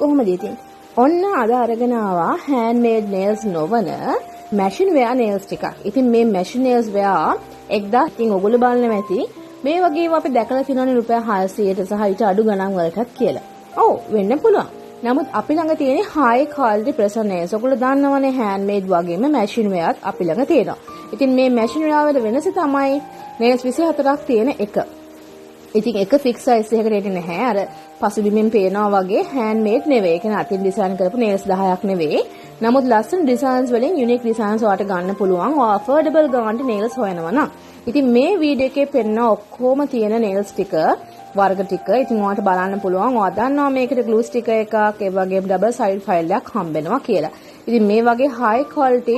කොහොමද ඉතින්? ඔන්න අද අරගෙන ආවා handmade nails නොවන machine wear nails ටිකක්. ඉතින් මේ machine nails wear 1000 ඉතින් ඔයගොල්ලෝ බලන්න ඇති. මේ වගේම අපි දැකලා තියෙනවානේ රුපියල් 600ට සහ ඊට අඩු ගණන් වලටත් කියලා. ඔව් වෙන්න පුළුවන්. නමුත් අපි ළඟ තියෙන high quality press nails. ඔයගොල්ලෝ දන්නවනේ handmade වගේම machine wear අපි ළඟ තියෙනවා. ඉතින් මේ machine wear වල වෙනස තමයි nails 24ක් තියෙන එක. ඉතින් එක ෆික්ස් සයිස් එකකට එන්නේ නැහැ. අර පසුබිමින් පේනවා වගේ handmade නෙවෙයි. ඒ කියන්නේ අතින් ඩිසයින් කරපු nails 10ක් නෙවෙයි. නමුත් ලස්සන ඩිසයින්ස් වලින් යුනික් ඩිසයින්ස් ඔයාලට ගන්න පුළුවන්. affordable ගානට nails හොයනවා නම්. ඉතින් මේ වීඩියෝ එකේ පෙන්න ඔක්කොම තියෙන nails ටික වර්ග ටික. ඉතින් ඔයාලට බලන්න පුළුවන්. ඔයා දන්නවා මේකට glue sticker එකක්, ඒ වගේම double side file එකක් හම්බෙනවා කියලා. ඉතින් මේ වගේ high quality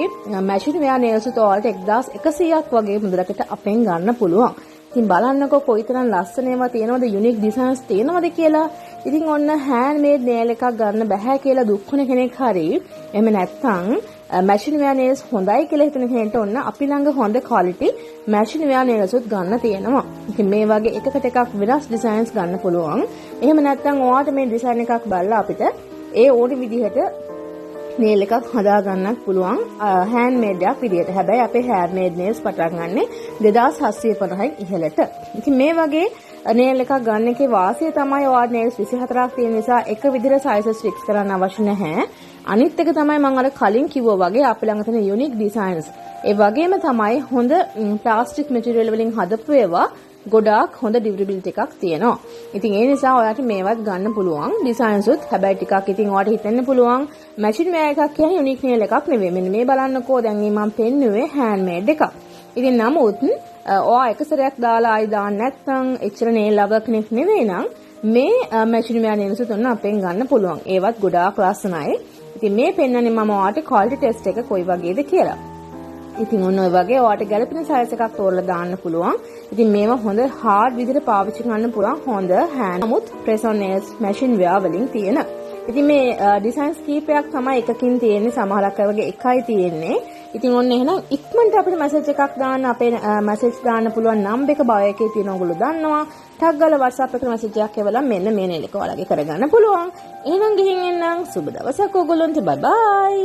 machine wear nails උත් ඔයාලට 1100ක් වගේ මුදලකට අපෙන් ගන්න පුළුවන්. ඉතින් බලන්නකෝ කොයිතරම් ලස්සන ඒවා තියෙනවද, යුනික් ඩිසයින්ස් තියෙනවද කියලා. ඉතින් ඔන්න handmade nail එකක් ගන්න බෑ කියලා දුක් වෙන කෙනෙක් හරි එහෙම නැත්නම් machine wear nails හොඳයි කියලා හිතන කෙනෙක්ට ඔන්න අපි ළඟ හොඳ quality machine wear nails උත් ගන්න තියෙනවා. ඉතින් මේ වගේ එකකට එකක් වෙනස් ඩිසයින්ස් ගන්න පුළුවන්. එහෙම නැත්නම් ඔයාට මේ ඩිසයින් එකක් බලලා අපිට ඒ ඕනි විදිහට nail එකක් හදා ගන්නත් පුළුවන් handmade එකක් විදියට. හැබැයි අපේ handmade nails පටන් ගන්නෙ 2750න් ඉහළට. ඉතින් මේ වගේ nail එකක් ගන්න එකේ වාසිය තමයි ඔයාලා nails 24ක් තියෙන නිසා එක විදිහට sizes fix කරන්න අවශ්‍ය නැහැ. අනිත් එක තමයි මම අර කලින් කිව්වා වගේ අපි ළඟ තියෙන unique designs. ඒ වගේම තමයි හොඳ plastic material වලින් හදපු ඒවා ගොඩාක් හොඳ durability එකක් තියෙනවා. ඉතින් ඒ නිසා ඔයාලට මේවත් ගන්න පුළුවන් ඩිසයින්ස් උත්. හැබැයි ටිකක් ඉතින් ඔයාලට හිතෙන්න පුළුවන් machine wear එකක් කියන්නේ unique nail එකක් නෙවෙයි. මෙන්න මේ බලන්නකෝ දැන් මේ මම පෙන්නුවේ handmade එකක්. ඉතින් නමුත් ඔයා එක සැරයක් දාලා ආයි දාන්න නැත්නම් එච්චර nail lover කෙනෙක් නෙවෙයි නම් මේ machine wear nails උත් ඔන්න අපෙන් ගන්න පුළුවන්. ඒවත් ගොඩාක් ලස්සනයි. ඉතින් මේ පෙන්වන්නේ මම ඔයාලට quality test එක කොයි වගේද කියලා. ඉතින් ඔන්න ඔය වගේ ඔයාලට ගැළපෙන size එකක් තෝරලා දාන්න පුළුවන්. ඉතින් මේවා හොඳ hard විදිහට පාවිච්චි කරන්න පුළුවන් හොඳ hand නමුත් press on nails machine wear වලින් තියෙන. ඉතින් මේ designs කීපයක් තමයි එකකින් තියෙන්නේ. සමහරක් අය වගේ එකයි තියෙන්නේ. ඉතින් ඔන්න එහෙනම් ඉක්මනට අපිට message එකක් දාන්න අපේ message දාන්න පුළුවන් number එක bio එකේ තියෙන ඕගොල්ලෝ දන්නවා. ටග් ගාලා WhatsApp එකට message එකක් එවලා මෙන්න මේ nail එක ඔයාලගේ කරගන්න පුළුවන්. එහෙනම් ගිහින් එන්නම්. සුබ දවසක් ඕගොල්ලන්ට. bye bye.